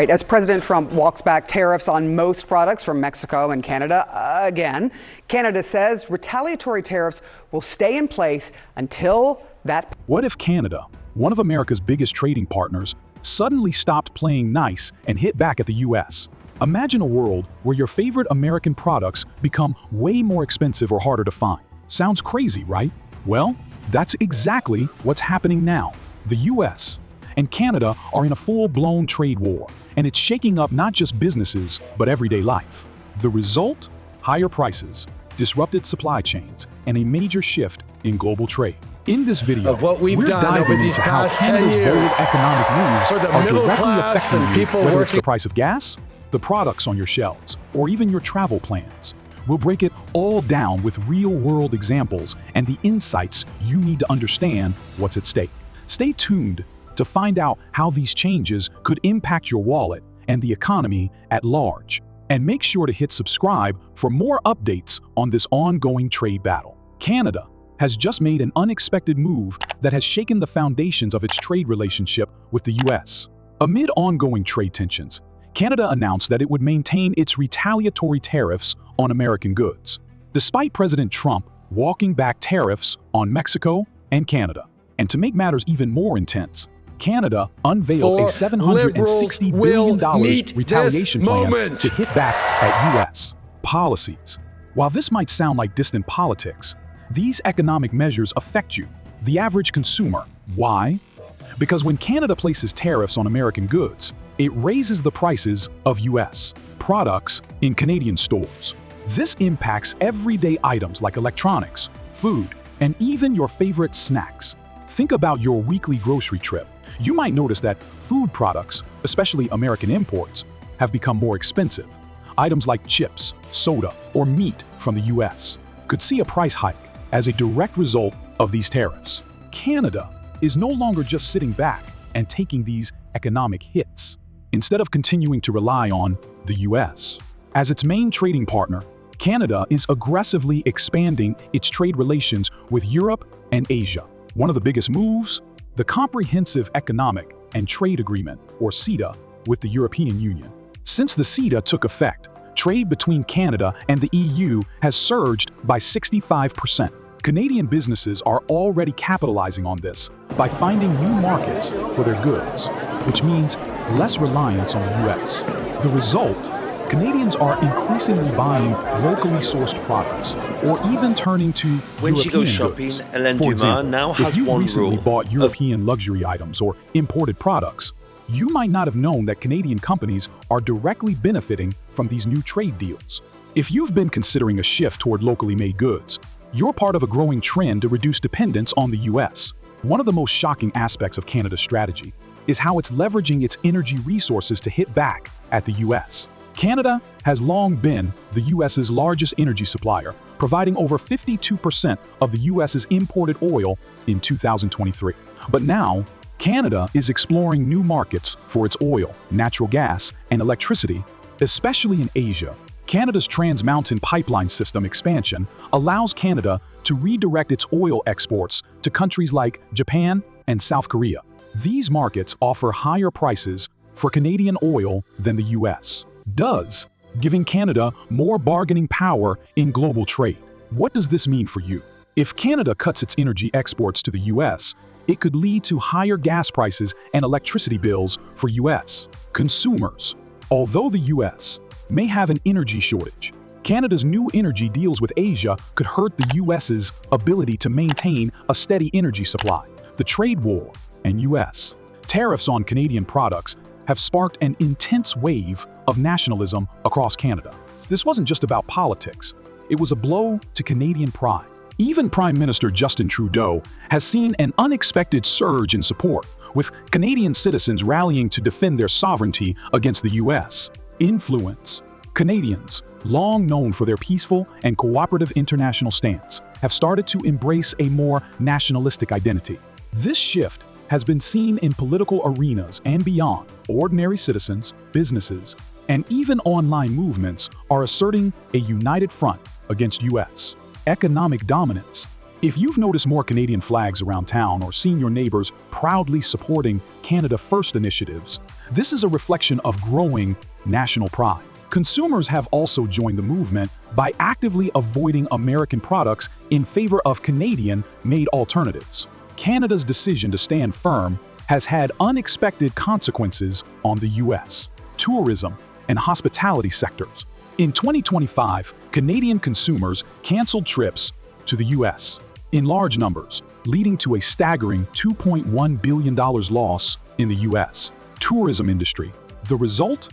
Right, as President Trump walks back tariffs on most products from Mexico and Canada again, Canada says retaliatory tariffs will stay in place until that. What if Canada, one of America's biggest trading partners, suddenly stopped playing nice and hit back at the US? Imagine a world where your favorite American products become way more expensive or harder to find. Sounds crazy, right? Well, that's exactly what's happening now. The US and Canada are in a full-blown trade war, and it's shaking up not just businesses, but everyday life. The result? Higher prices, disrupted supply chains, and a major shift in global trade. In this video, of what we've we're done diving over these into how past 10 Canada's years bold economic moves for the are middle directly class affecting and you, people whether it's working. the price of gas, the products on your shelves, or even your travel plans. We'll break it all down with real-world examples and the insights you need to understand what's at stake. Stay tuned to find out how these changes could impact your wallet and the economy at large. And make sure to hit subscribe for more updates on this ongoing trade battle. Canada has just made an unexpected move that has shaken the foundations of its trade relationship with the US. Amid ongoing trade tensions, Canada announced that it would maintain its retaliatory tariffs on American goods, despite President Trump walking back tariffs on Mexico and Canada. And to make matters even more intense, Canada unveiled a $760 billion retaliation plan to hit back at US policies. While this might sound like distant politics, these economic measures affect you, the average consumer. Why? Because when Canada places tariffs on American goods, it raises the prices of US products in Canadian stores. This impacts everyday items like electronics, food, and even your favorite snacks. Think about your weekly grocery trip. You might notice that food products, especially American imports, have become more expensive. Items like chips, soda, or meat from the US could see a price hike as a direct result of these tariffs. Canada is no longer just sitting back and taking these economic hits, instead of continuing to rely on the US. As its main trading partner, Canada is aggressively expanding its trade relations with Europe and Asia. One of the biggest moves? The Comprehensive Economic and Trade Agreement, or CETA, with the European Union. Since the CETA took effect, trade between Canada and the EU has surged by 65%. Canadian businesses are already capitalizing on this by finding new markets for their goods, which means less reliance on the US. The result? Canadians are increasingly buying locally sourced products, or even turning to when European she goes shopping, goods. Hélène For Dumas example, now if has you've one recently rule bought European luxury items or imported products, you might not have known that Canadian companies are directly benefiting from these new trade deals. If you've been considering a shift toward locally made goods, you're part of a growing trend to reduce dependence on the US. One of the most shocking aspects of Canada's strategy is how it's leveraging its energy resources to hit back at the US. Canada has long been the US's largest energy supplier, providing over 52% of the US's imported oil in 2023. But now, Canada is exploring new markets for its oil, natural gas, and electricity, especially in Asia. Canada's Trans Mountain Pipeline System expansion allows Canada to redirect its oil exports to countries like Japan and South Korea. These markets offer higher prices for Canadian oil than the US does, giving Canada more bargaining power in global trade. What does this mean for you? If Canada cuts its energy exports to the US, it could lead to higher gas prices and electricity bills for US consumers. Although the US may have an energy shortage, Canada's new energy deals with Asia could hurt the US's ability to maintain a steady energy supply. The trade war and US tariffs on Canadian products have sparked an intense wave of nationalism across Canada. This wasn't just about politics. It was a blow to Canadian pride. Even Prime Minister Justin Trudeau has seen an unexpected surge in support, with Canadian citizens rallying to defend their sovereignty against the US. Influence. Canadians, long known for their peaceful and cooperative international stance, have started to embrace a more nationalistic identity. This shift has been seen in political arenas and beyond. Ordinary citizens, businesses, and even online movements are asserting a united front against US economic dominance. If you've noticed more Canadian flags around town or seen your neighbors proudly supporting Canada First initiatives, this is a reflection of growing national pride. Consumers have also joined the movement by actively avoiding American products in favor of Canadian-made alternatives. Canada's decision to stand firm has had unexpected consequences on the U.S. tourism and hospitality sectors. In 2025, Canadian consumers canceled trips to the U.S. in large numbers, leading to a staggering $2.1 billion loss in the U.S. tourism industry. The result?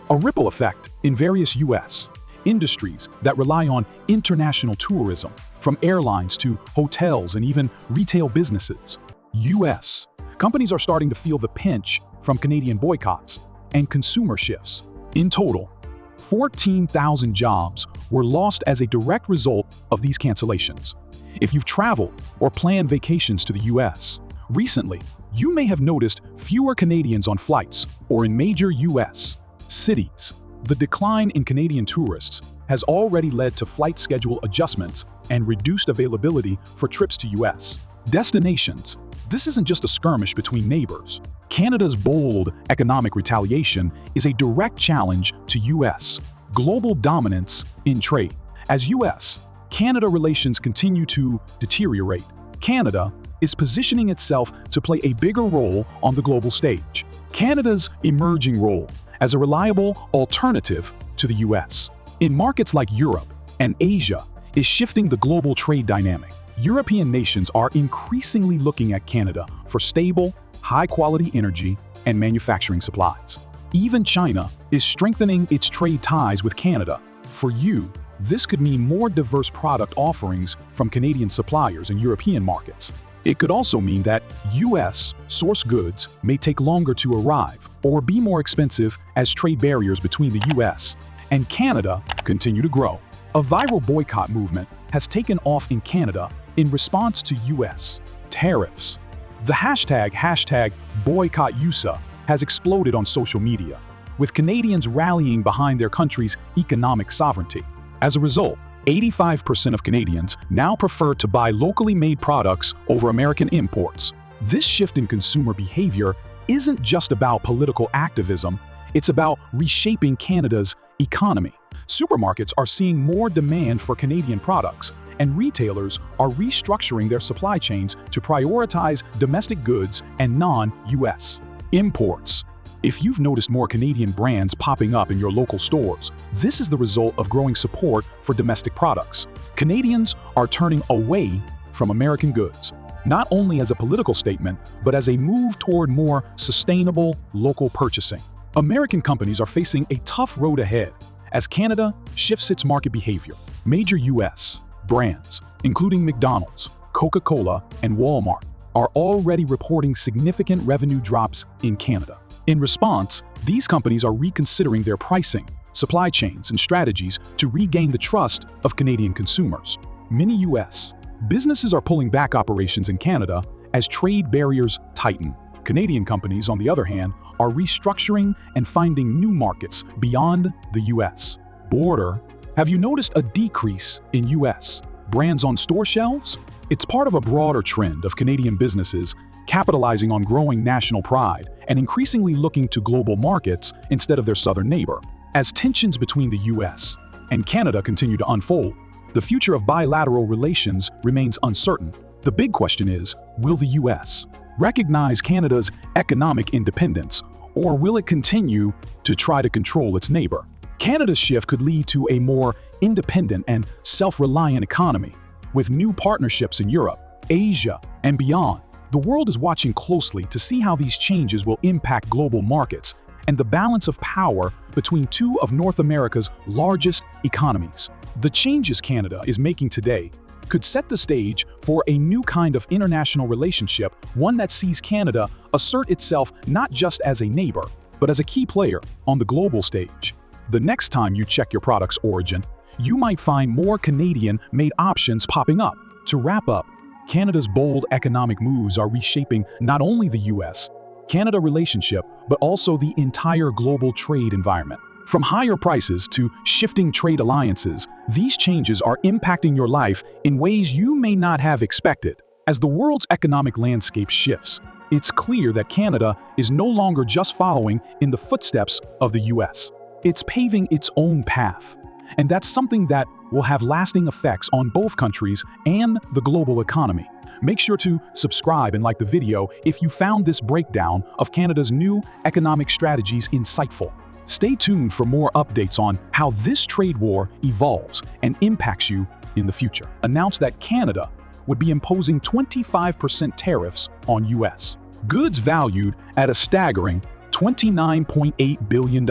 A ripple effect in various U.S. industries that rely on international tourism, from airlines to hotels and even retail businesses. U.S. companies are starting to feel the pinch from Canadian boycotts and consumer shifts. In total, 14,000 jobs were lost as a direct result of these cancellations. If you've traveled or planned vacations to the U.S. recently, you may have noticed fewer Canadians on flights or in major U.S. cities. The decline in Canadian tourists has already led to flight schedule adjustments and reduced availability for trips to U.S. destinations. This isn't just a skirmish between neighbors. Canada's bold economic retaliation is a direct challenge to U.S. global dominance in trade. As U.S.-Canada relations continue to deteriorate, Canada is positioning itself to play a bigger role on the global stage. Canada's emerging role as a reliable alternative to the U.S. in markets like Europe and Asia is shifting the global trade dynamic. European nations are increasingly looking at Canada for stable, high-quality energy and manufacturing supplies. Even China is strengthening its trade ties with Canada. For you, this could mean more diverse product offerings from Canadian suppliers in European markets. It could also mean that U.S.-sourced goods may take longer to arrive or be more expensive as trade barriers between the U.S. and Canada continue to grow. A viral boycott movement has taken off in Canada in response to U.S. tariffs. The hashtag #BoycottUSA has exploded on social media, with Canadians rallying behind their country's economic sovereignty. As a result, 85% of Canadians now prefer to buy locally made products over American imports. This shift in consumer behavior isn't just about political activism, it's about reshaping Canada's economy. Supermarkets are seeing more demand for Canadian products, and retailers are restructuring their supply chains to prioritize domestic goods and non-US imports. If you've noticed more Canadian brands popping up in your local stores, this is the result of growing support for domestic products. Canadians are turning away from American goods, not only as a political statement, but as a move toward more sustainable local purchasing. American companies are facing a tough road ahead as Canada shifts its market behavior. Major U.S. brands, including McDonald's, Coca-Cola, and Walmart, are already reporting significant revenue drops in Canada. In response, these companies are reconsidering their pricing, supply chains, and strategies to regain the trust of Canadian consumers. Many U.S. businesses are pulling back operations in Canada as trade barriers tighten. Canadian companies, on the other hand, are restructuring and finding new markets beyond the U.S. border. Have you noticed a decrease in U.S. brands on store shelves? It's part of a broader trend of Canadian businesses capitalizing on growing national pride and increasingly looking to global markets instead of their southern neighbor. As tensions between the U.S. and Canada continue to unfold, the future of bilateral relations remains uncertain. The big question is, will the U.S. recognize Canada's economic independence, or will it continue to try to control its neighbor? Canada's shift could lead to a more independent and self-reliant economy, with new partnerships in Europe, Asia, and beyond. The world is watching closely to see how these changes will impact global markets and the balance of power between two of North America's largest economies. The changes Canada is making today could set the stage for a new kind of international relationship, one that sees Canada assert itself not just as a neighbor, but as a key player on the global stage. The next time you check your product's origin, you might find more Canadian-made options popping up. To wrap up, Canada's bold economic moves are reshaping not only the U.S.-Canada relationship, but also the entire global trade environment. From higher prices to shifting trade alliances, these changes are impacting your life in ways you may not have expected. As the world's economic landscape shifts, it's clear that Canada is no longer just following in the footsteps of the US. It's paving its own path. And that's something that will have lasting effects on both countries and the global economy. Make sure to subscribe and like the video if you found this breakdown of Canada's new economic strategies insightful. Stay tuned for more updates on how this trade war evolves and impacts you in the future. Announced that Canada would be imposing 25% tariffs on US goods valued at a staggering $29.8 billion.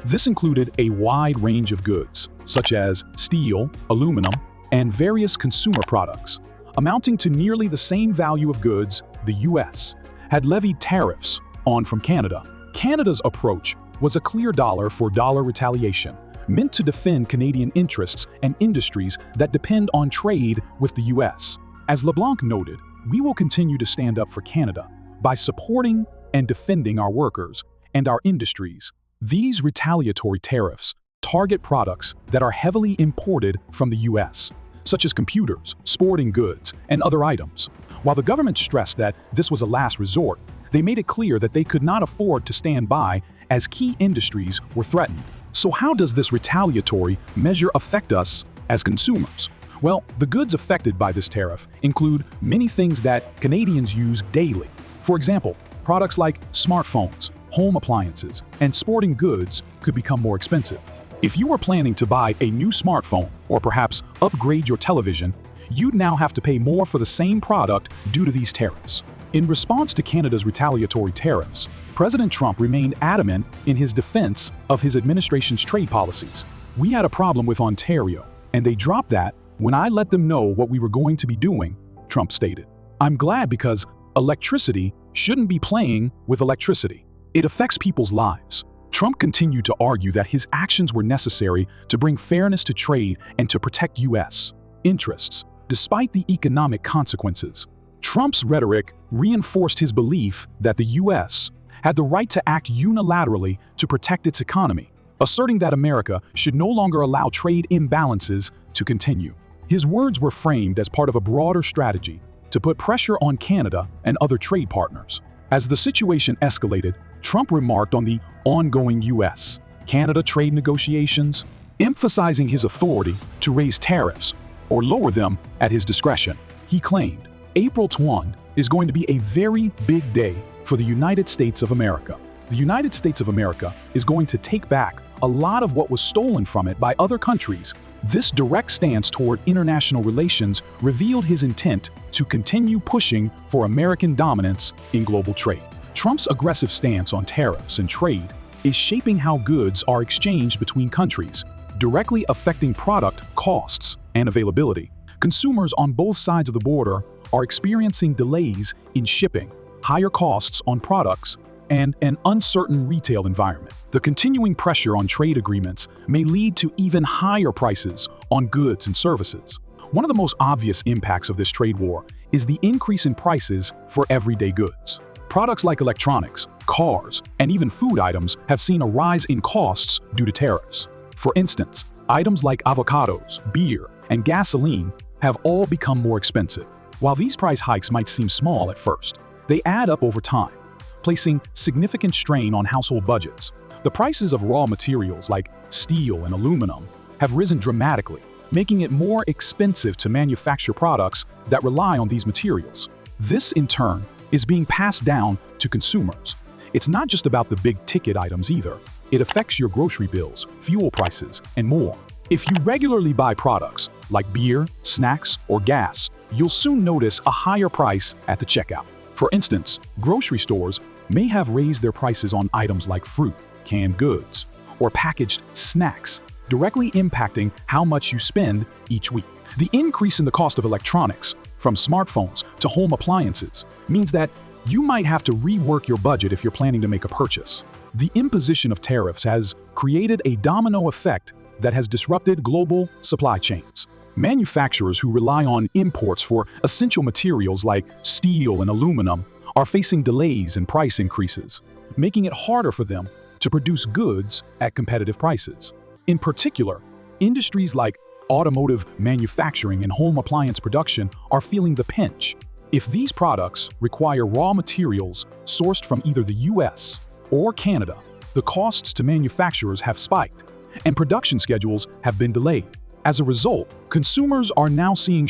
This included a wide range of goods, such as steel, aluminum, and various consumer products, amounting to nearly the same value of goods the US had levied tariffs on from Canada. Canada's approach was a clear dollar-for-dollar retaliation, meant to defend Canadian interests and industries that depend on trade with the US. As LeBlanc noted, we will continue to stand up for Canada by supporting and defending our workers and our industries. These retaliatory tariffs target products that are heavily imported from the US, such as computers, sporting goods, and other items. While the government stressed that this was a last resort, they made it clear that they could not afford to stand by as key industries were threatened. So how does this retaliatory measure affect us as consumers? Well, the goods affected by this tariff include many things that Canadians use daily. For example, products like smartphones, home appliances, and sporting goods could become more expensive. If you were planning to buy a new smartphone or perhaps upgrade your television, you'd now have to pay more for the same product due to these tariffs. In response to Canada's retaliatory tariffs, President Trump remained adamant in his defense of his administration's trade policies. "We had a problem with Ontario, and they dropped that when I let them know what we were going to be doing," Trump stated. "I'm glad because electricity shouldn't be playing with electricity. It affects people's lives." Trump continued to argue that his actions were necessary to bring fairness to trade and to protect US interests, despite the economic consequences. Trump's rhetoric reinforced his belief that the US had the right to act unilaterally to protect its economy, asserting that America should no longer allow trade imbalances to continue. His words were framed as part of a broader strategy to put pressure on Canada and other trade partners. As the situation escalated, Trump remarked on the ongoing US-Canada trade negotiations, emphasizing his authority to raise tariffs or lower them at his discretion. He claimed, "April 20 is going to be a very big day for the United States of America. The United States of America is going to take back a lot of what was stolen from it by other countries." This direct stance toward international relations revealed his intent to continue pushing for American dominance in global trade. Trump's aggressive stance on tariffs and trade is shaping how goods are exchanged between countries, directly affecting product costs and availability. Consumers on both sides of the border are experiencing delays in shipping, higher costs on products, and an uncertain retail environment. The continuing pressure on trade agreements may lead to even higher prices on goods and services. One of the most obvious impacts of this trade war is the increase in prices for everyday goods. Products like electronics, cars, and even food items have seen a rise in costs due to tariffs. For instance, items like avocados, beer, and gasoline have all become more expensive. While these price hikes might seem small at first, they add up over time, placing significant strain on household budgets. The prices of raw materials like steel and aluminum have risen dramatically, making it more expensive to manufacture products that rely on these materials. This, in turn, is being passed down to consumers. It's not just about the big-ticket items either. It affects your grocery bills, fuel prices, and more. If you regularly buy products like beer, snacks, or gas, you'll soon notice a higher price at the checkout. For instance, grocery stores may have raised their prices on items like fruit, canned goods, or packaged snacks, directly impacting how much you spend each week. The increase in the cost of electronics, from smartphones to home appliances, means that you might have to rework your budget if you're planning to make a purchase. The imposition of tariffs has created a domino effect that has disrupted global supply chains. Manufacturers who rely on imports for essential materials like steel and aluminum are facing delays and price increases, making it harder for them to produce goods at competitive prices. In particular, industries like automotive manufacturing and home appliance production are feeling the pinch. If these products require raw materials sourced from either the US or Canada, the costs to manufacturers have spiked, and production schedules have been delayed. As a result, consumers are now seeing